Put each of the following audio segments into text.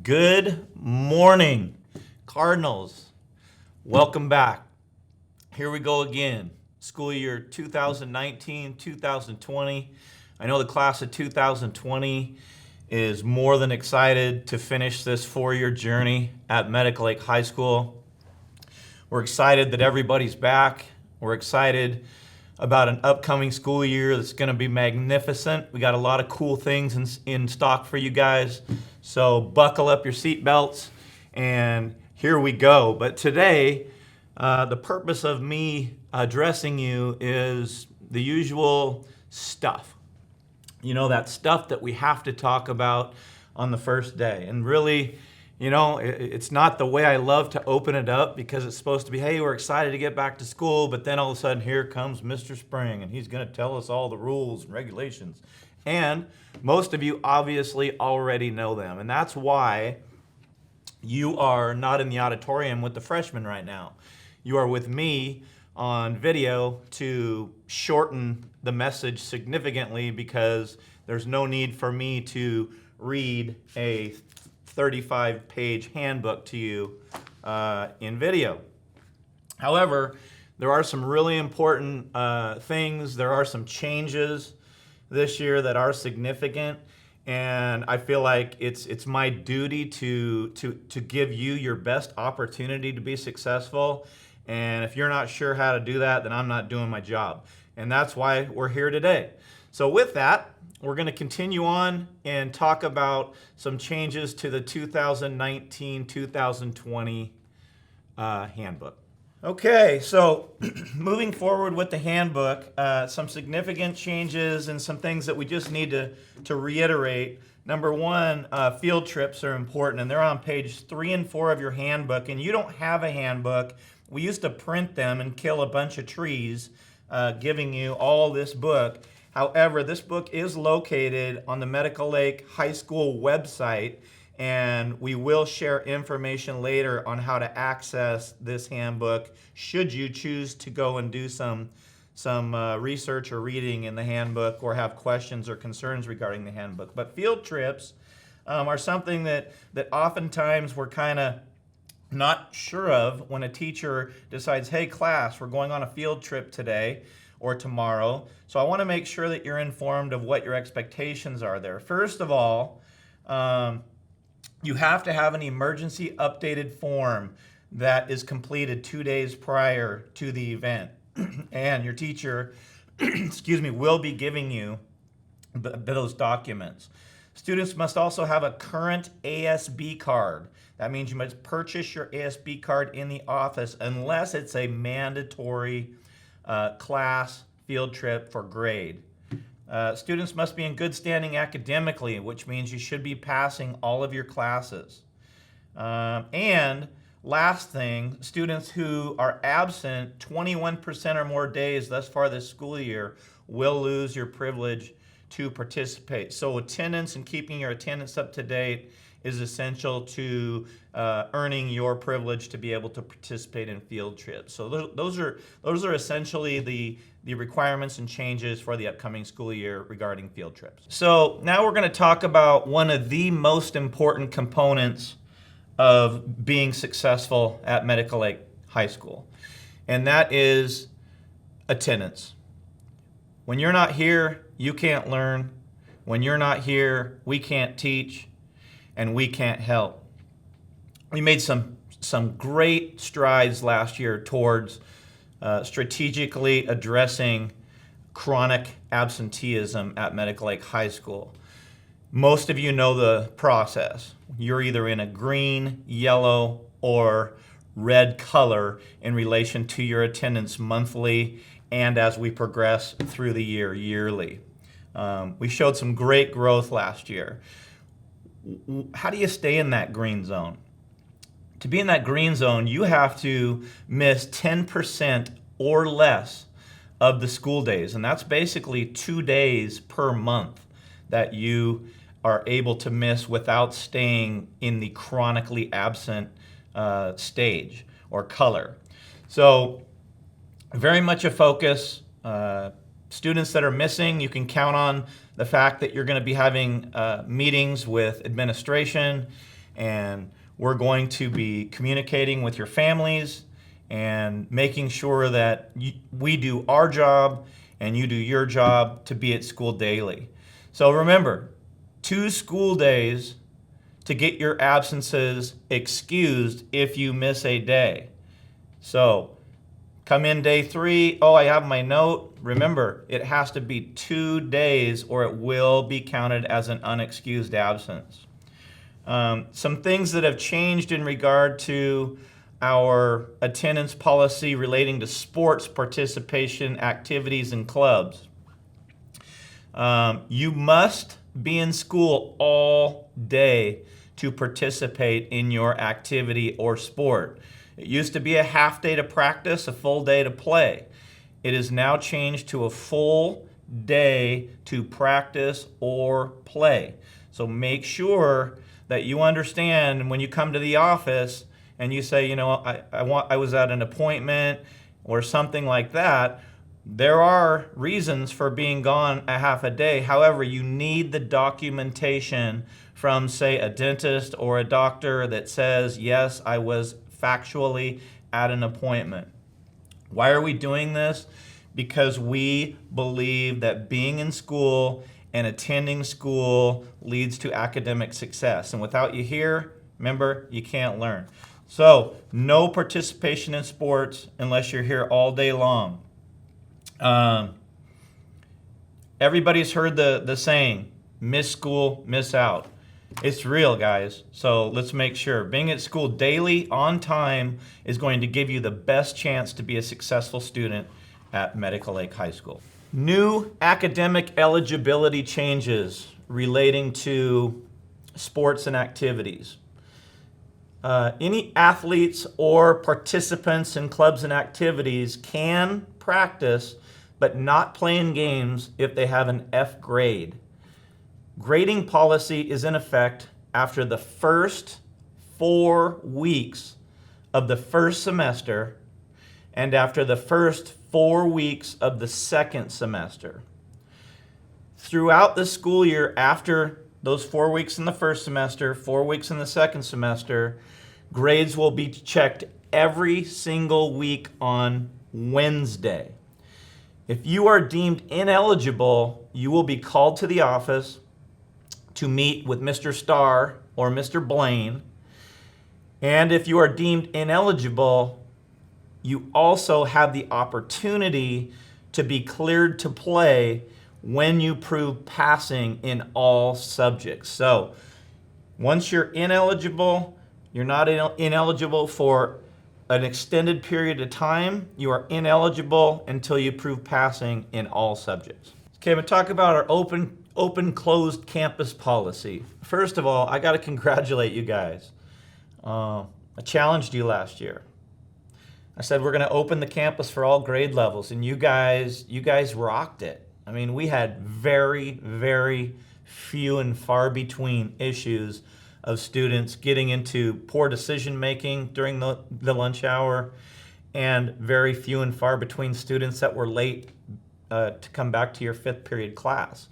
Good morning, Cardinals. Welcome back. Here we go again. School year 2019-2020. I know the class of 2020 is more than excited to finish this four-year journey at Medical Lake High School. We're excited that everybody's back. We're excited about an upcoming school year that's going to be magnificent. We got a lot of cool things in stock for you guys. So buckle up your seatbelts and here we go. But today, the purpose of me addressing you is the usual stuff. You know, that stuff that we have to talk about on the first day. And really, you know, it's not the way I love to open it up because it's supposed to be, hey, we're excited to get back to school, but then all of a sudden here comes Mr. Spring and he's going to tell us all the rules and regulations. And most of you obviously already know them. And that's why you are not in the auditorium with the freshmen right now. You are with me on video to shorten the message significantly because there's no need for me to read a 35-page handbook to you in video. However, there are some really important things. There are some changes this year that are significant, and I feel like it's my duty to give you your best opportunity to be successful. And if you're not sure how to do that, then I'm not doing my job. And that's why we're here today. So with that, we're going to continue on and talk about some changes to the 2019-2020 handbook. Okay, so moving forward with the handbook, some significant changes and some things that we just need to reiterate. Number one, field trips are important, and they're on page 3 and 4 of your handbook. And you don't have a handbook. We used to print them and kill a bunch of trees, giving you all this book. However, this book is located on the Medical Lake High School website, and we will share information later on how to access this handbook should you choose to go and do some research or reading in the handbook or have questions or concerns regarding the handbook. But field trips are something that oftentimes we're kind of not sure of when a teacher decides, hey class, we're going on a field trip today or tomorrow. So I want to make sure that you're informed of what your expectations are there. First of all, you have to have an emergency updated form that is completed 2 days prior to the event. And your teacher, will be giving you those documents. Students must also have a current ASB card. That means you must purchase your ASB card in the office unless it's a mandatory class field trip for grade. Students must be in good standing academically, which means you should be passing all of your classes. And last thing, students who are absent 21% or more days thus far this school year will lose your privilege to participate. So attendance and keeping your attendance up to date is essential to earning your privilege to be able to participate in field trips. So those are essentially the requirements and changes for the upcoming school year regarding field trips. So now we're going to talk about one of the most important components of being successful at Medical Lake High School, and that is attendance. When you're not here, you can't learn. When you're not here, we can't teach, and we can't help. We made some great strides last year towards strategically addressing chronic absenteeism at Medical Lake High School. Most of you know the process. You're either in a green, yellow, or red color in relation to your attendance monthly and as we progress through the year, yearly. We showed some great growth last year. How do you stay in that green zone? To be in that green zone, you have to miss 10% or less of the school days. And that's basically 2 days per month that you are able to miss without staying in the chronically absent stage or color. So very much a focus. Students that are missing, you can count on the fact that you're going to be having meetings with administration and we're going to be communicating with your families and making sure that we do our job and you do your job to be at school daily. So remember, 2 school days to get your absences excused if you miss a day. So come in day 3, oh, I have my note. Remember, it has to be 2 days or it will be counted as an unexcused absence. Some things that have changed in regard to our attendance policy relating to sports participation, activities, and clubs. You must be in school all day to participate in your activity or sport. It used to be a half day to practice, a full day to play. It is now changed to a full day to practice or play. So make sure that you understand when you come to the office and you say, you know, I was at an appointment or something like that, there are reasons for being gone a half a day. However, you need the documentation from, say, a dentist or a doctor that says, yes, I was factually at an appointment. Why are we doing this? Because we believe that being in school and attending school leads to academic success. And without you here, remember, you can't learn. So, no participation in sports unless you're here all day long. Everybody's heard the saying, miss school, miss out. It's real, guys. So let's make sure. Being at school daily, on time, is going to give you the best chance to be a successful student at Medical Lake High School. New academic eligibility changes relating to sports and activities. Any athletes or participants in clubs and activities can practice but not play in games if they have an F grade. Grading policy is in effect after the first 4 weeks of the first semester and after the first 4 weeks of the second semester. Throughout the school year, after those 4 weeks in the first semester, 4 weeks in the second semester, grades will be checked every single week on Wednesday. If you are deemed ineligible, you will be called to the office to meet with Mr. Starr or Mr. Blaine. And if you are deemed ineligible, you also have the opportunity to be cleared to play when you prove passing in all subjects. So once you're ineligible, you're not ineligible for an extended period of time. You are ineligible until you prove passing in all subjects. Okay, I'm going to talk about our open closed campus policy. First of all, I got to congratulate you guys. I challenged you last year. I said we're going to open the campus for all grade levels, and you guys rocked it. I mean, we had very, very few and far between issues of students getting into poor decision making during the lunch hour, and very few and far between students that were late to come back to your 5th period class.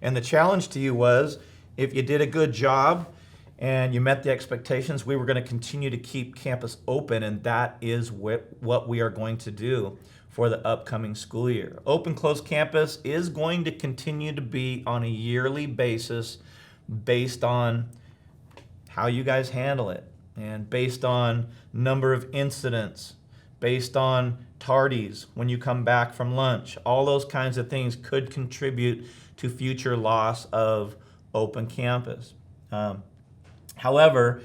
And the challenge to you was, if you did a good job and you met the expectations, we were going to continue to keep campus open, and that is what we are going to do for the upcoming school year. Open closed campus is going to continue to be on a yearly basis based on how you guys handle it, and based on number of incidents, based on tardies when you come back from lunch. All those kinds of things could contribute to future loss of open campus. However,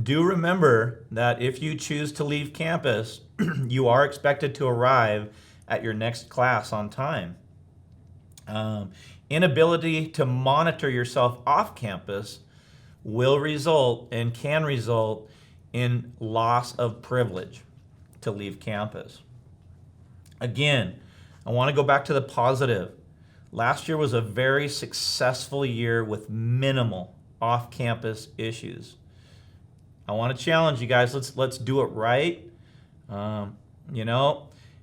do remember that if you choose to leave campus, you are expected to arrive at your next class on time. Inability to monitor yourself off campus will result and can result in loss of privilege to leave campus. Again, I want to go back to the positive. Last year was a very successful year with minimal off-campus issues. I want to challenge you guys. Let's do it right.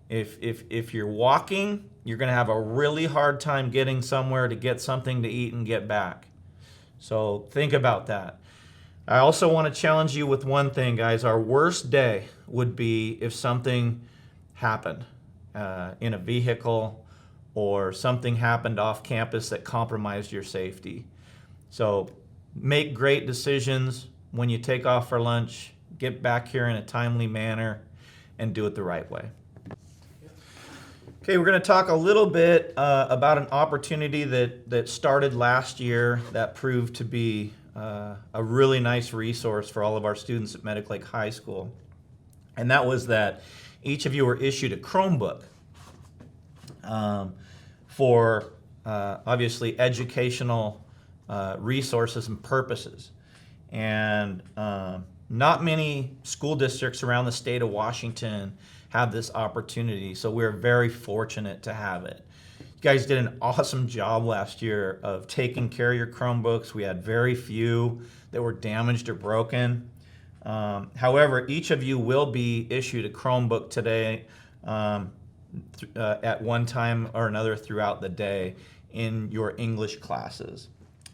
If you're walking, you're going to have a really hard time getting somewhere to get something to eat and get back. So think about that. I also want to challenge you with one thing, guys. Our worst day would be if something happened in a vehicle or something happened off campus that compromised your safety. So make great decisions when you take off for lunch. Get back here in a timely manner and do it the right way. Okay, we're going to talk a little bit about an opportunity that started last year that proved to be a really nice resource for all of our students at Medic Lake High School. And that was that each of you were issued a Chromebook for obviously educational resources and purposes. And not many school districts around the state of Washington have this opportunity, so we're very fortunate to have it. You guys did an awesome job last year of taking care of your Chromebooks. We had very few that were damaged or broken. However, each of you will be issued a Chromebook today at one time or another throughout the day in your English classes.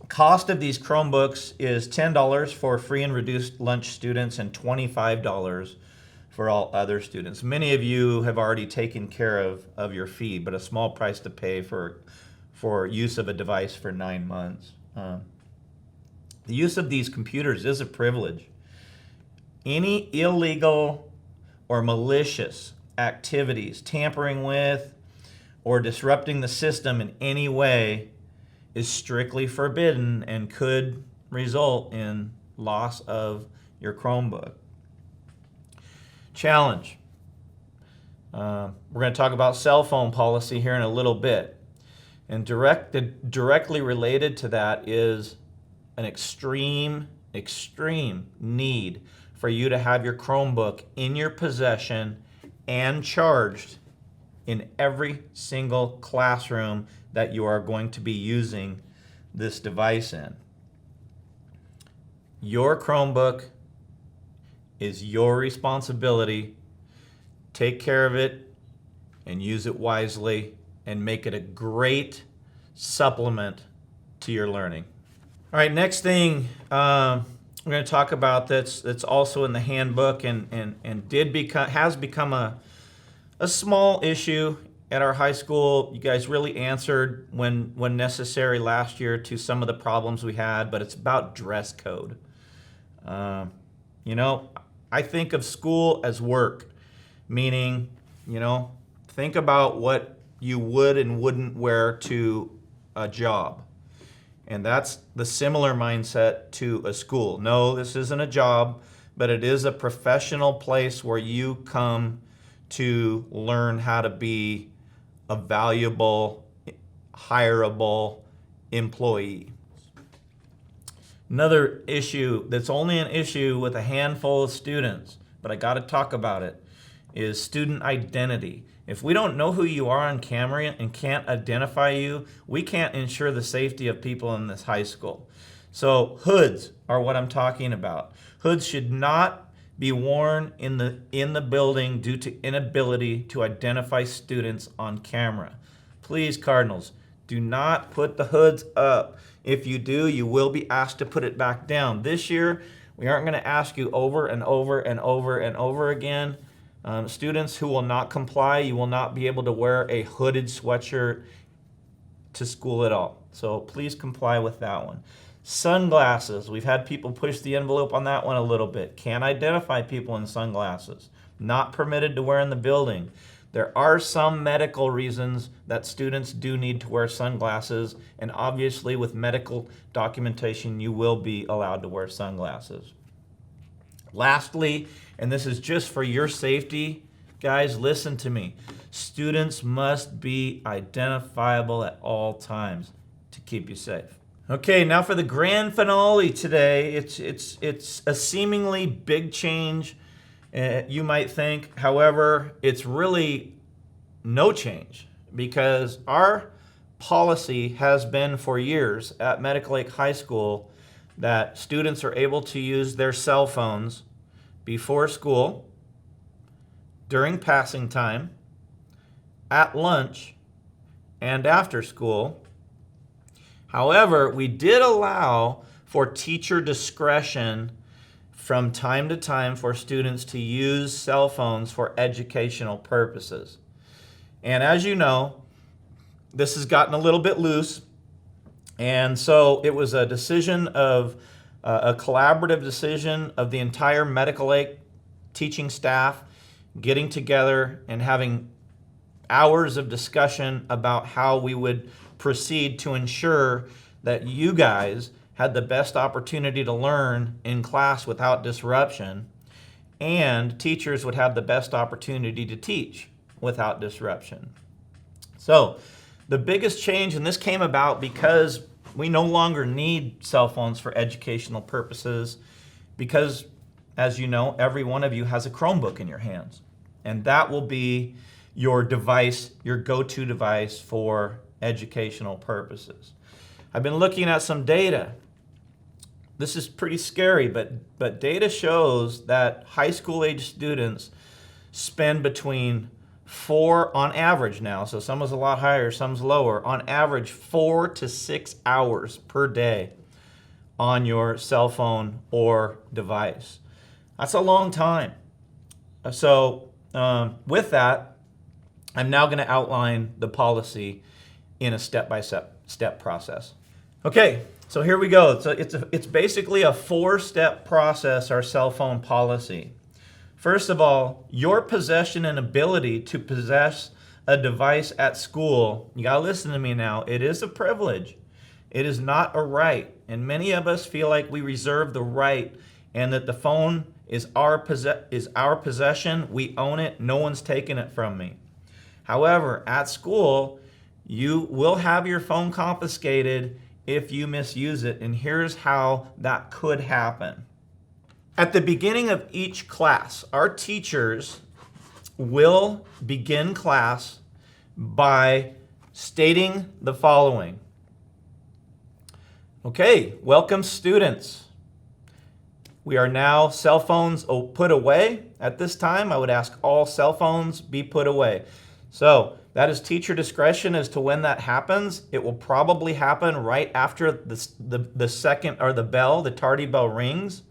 Cost of these Chromebooks is $10 for free and reduced lunch students and $25 for all other students. Many of you have already taken care of your fee, but a small price to pay for use of a device for 9 months. The use of these computers is a privilege. Any illegal or malicious activities, tampering with or disrupting the system in any way is strictly forbidden and could result in loss of your Chromebook. Challenge. We're going to talk about cell phone policy here in a little bit. And directly related to that is an extreme need for you to have your Chromebook in your possession and charged in every single classroom that you are going to be using this device in. Your Chromebook is your responsibility. Take care of it and use it wisely and make it a great supplement to your learning. All right, next thing we're going to talk about that's also in the handbook and has become a small issue at our high school. You guys really answered when necessary last year to some of the problems we had, but it's about dress code. I think of school as work, meaning, think about what you would and wouldn't wear to a job. And that's the similar mindset to a school. No, this isn't a job, but it is a professional place where you come to learn how to be a valuable, hireable employee. Another issue that's only an issue with a handful of students, but I got to talk about it, is student identity. If we don't know who you are on camera and can't identify you, we can't ensure the safety of people in this high school. So hoods are what I'm talking about. Hoods should not be worn in the building due to inability to identify students on camera. Please, Cardinals, do not put the hoods up. If you do, you will be asked to put it back down. This year, we aren't going to ask you over and over and over and over again. Students who will not comply, you will not be able to wear a hooded sweatshirt to school at all. So please comply with that one. Sunglasses. We've had people push the envelope on that one a little bit. Can't identify people in sunglasses. Not permitted to wear in the building. There are some medical reasons that students do need to wear sunglasses, and obviously with medical documentation, you will be allowed to wear sunglasses. Lastly, and this is just for your safety, guys, listen to me. Students must be identifiable at all times to keep you safe. Okay, now for the grand finale today. It's a seemingly big change, you might think. However, it's really no change because our policy has been for years at Medic Lake High School that students are able to use their cell phones before school, during passing time, at lunch, and after school. However, we did allow for teacher discretion from time to time for students to use cell phones for educational purposes. And as you know, this has gotten a little bit loose. And so it was a decision of a collaborative decision of the entire Medical Lake teaching staff getting together and having hours of discussion about how we would proceed to ensure that you guys had the best opportunity to learn in class without disruption, and teachers would have the best opportunity to teach without disruption. So the biggest change, and this came about because we no longer need cell phones for educational purposes, because, as you know, every one of you has a Chromebook in your hands. And that will be your device, your go-to device for educational purposes. I've been looking at some data. This is pretty scary, but data shows that high school age students spend between on average now, so some is a lot higher, some's lower, on average 4 to 6 hours per day on your cell phone or device. That's a long time. So with that, I'm now going to outline the policy in a step-by-step process. Okay, so here we go. So it's basically a 4-step process, our cell phone policy. First of all, your possession and ability to possess a device at school, you gotta listen to me now, it is a privilege. It is not a right. And many of us feel like we reserve the right and that the phone is our possession, we own it, no one's taking it from me. However, at school, you will have your phone confiscated if you misuse it, and here's how that could happen. At the beginning of each class, our teachers will begin class by stating the following. Okay, welcome students. We are now cell phones put away. At this time, I would ask all cell phones be put away. So that is teacher discretion as to when that happens. It will probably happen right after the second or the bell, the tardy bell rings.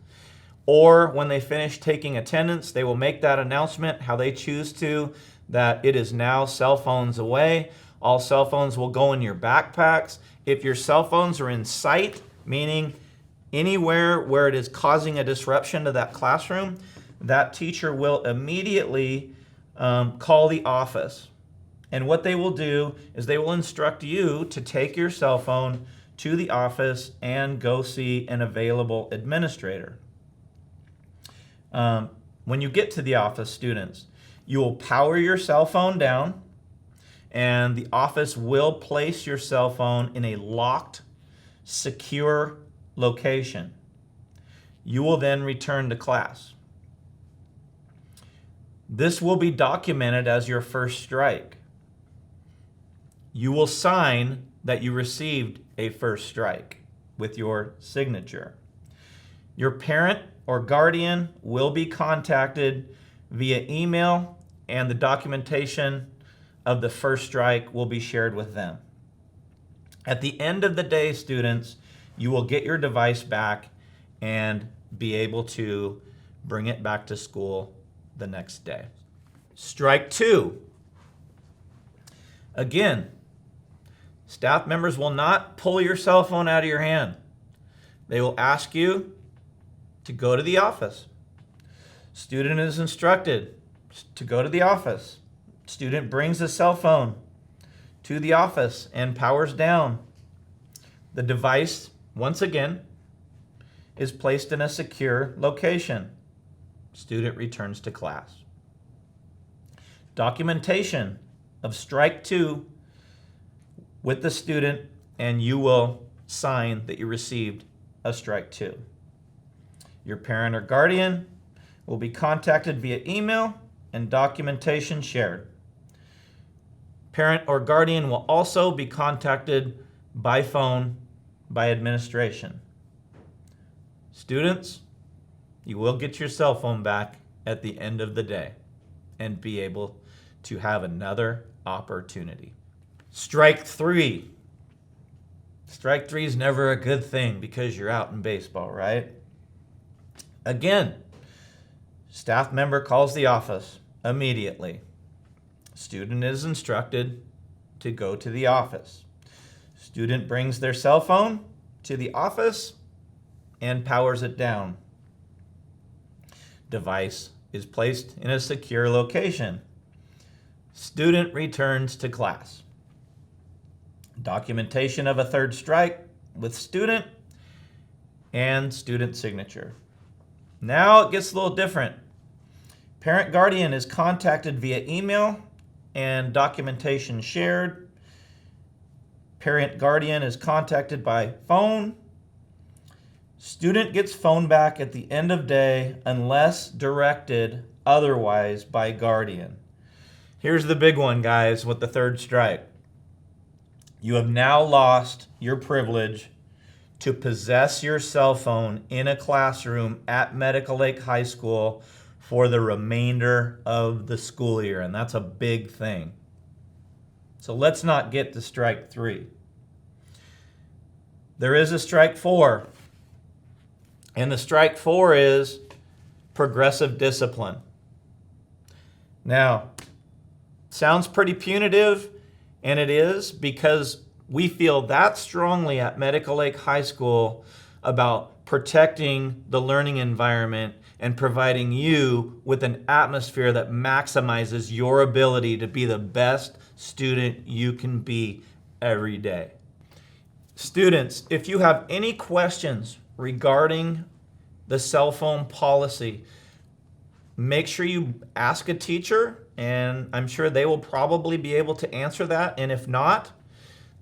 Or when they finish taking attendance, they will make that announcement, how they choose to, that it is now cell phones away. All cell phones will go in your backpacks. If your cell phones are in sight, meaning anywhere where it is causing a disruption to that classroom, that teacher will immediately call the office. And what they will do is they will instruct you to take your cell phone to the office and go see an available administrator. When you get to the office, students, you will power your cell phone down, and the office will place your cell phone in a locked, secure location. You will then return to class. This will be documented as your first strike. You will sign that you received a first strike with your signature. Your parent or guardian will be contacted via email, and the documentation of the first strike will be shared with them. At the end of the day, students, you will get your device back and be able to bring it back to school the next day. Strike 2. Again, staff members will not pull your cell phone out of your hand. They will ask you to go to the office. Student is instructed to go to the office. Student brings the cell phone to the office and powers down. The device, once again, is placed in a secure location. Student returns to class. Documentation of strike 2 with the student, and you will sign that you received a strike 2. Your parent or guardian will be contacted via email and documentation shared. Parent or guardian will also be contacted by phone by administration. Students, you will get your cell phone back at the end of the day and be able to have another opportunity. Strike 3. Strike 3 is never a good thing because you're out in baseball, right? Again, staff member calls the office immediately. Student is instructed to go to the office. Student brings their cell phone to the office and powers it down. Device is placed in a secure location. Student returns to class. Documentation of a third strike with student and student signature. Now it gets a little different. Parent guardian is contacted via email and documentation shared. Parent guardian is contacted by phone. Student gets phone back at the end of day unless directed otherwise by guardian. Here's the big one, guys, with the third strike. You have now lost your privilege to possess your cell phone in a classroom at Medical Lake High School for the remainder of the school year, and that's a big thing. So let's not get to strike 3. There is a strike 4, and the strike 4 is progressive discipline. Now, sounds pretty punitive, and it is, because we feel that strongly at Medical Lake High School about protecting the learning environment and providing you with an atmosphere that maximizes your ability to be the best student you can be every day. Students, if you have any questions regarding the cell phone policy, make sure you ask a teacher, and I'm sure they will probably be able to answer that. And if not,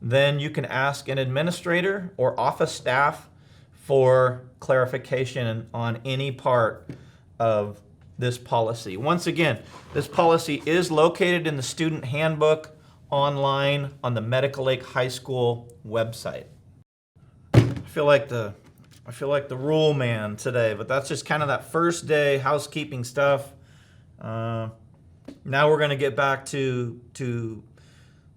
then you can ask an administrator or office staff for clarification on any part of this policy. Once again, this policy is located in the student handbook online on the Medical Lake High School website. I feel like the rule man today, but that's just kind of that first day housekeeping stuff. Now we're going to get back to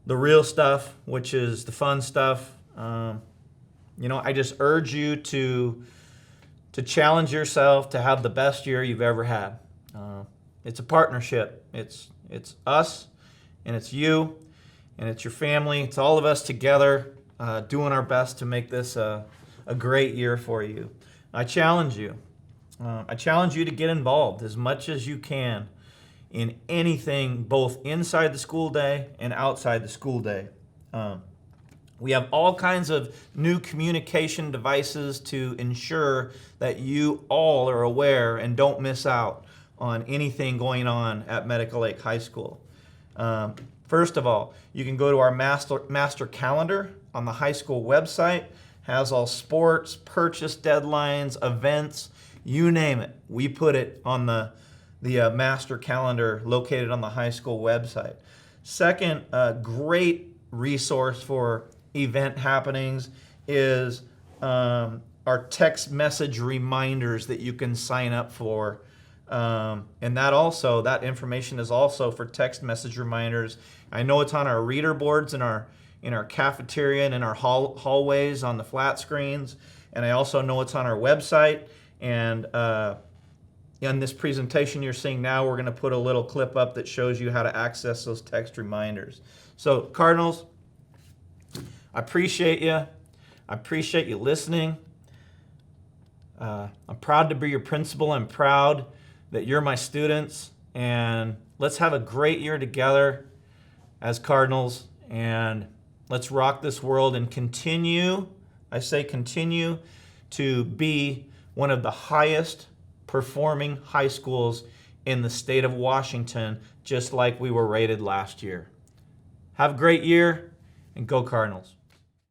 the real stuff, which is the fun stuff. I just urge you to challenge yourself to have the best year you've ever had. It's a partnership. It's us, and it's you, and it's your family. It's all of us together doing our best to make this a great year for you. I challenge you. I challenge you to get involved as much as you can in anything, both inside the school day and outside the school day. We have all kinds of new communication devices to ensure that you all are aware and don't miss out on anything going on at Medical Lake High School. First of all, you can go to our master calendar on the high school website. Has all sports, purchase deadlines, events, you name it. We put it on the master calendar located on the high school website. Second, great resource for event happenings is our text message reminders that you can sign up for. And that information is also for text message reminders. I know it's on our reader boards in our cafeteria and in our hallways on the flat screens. And I also know it's on our website. And in this presentation you're seeing now, we're going to put a little clip up that shows you how to access those text reminders. So Cardinals, I appreciate you. I appreciate you listening. I'm proud to be your principal. I'm proud that you're my students. And let's have a great year together as Cardinals. And let's rock this world and continue, I say continue, to be one of the highest performing high schools in the state of Washington, just like we were rated last year. Have a great year, and go Cardinals.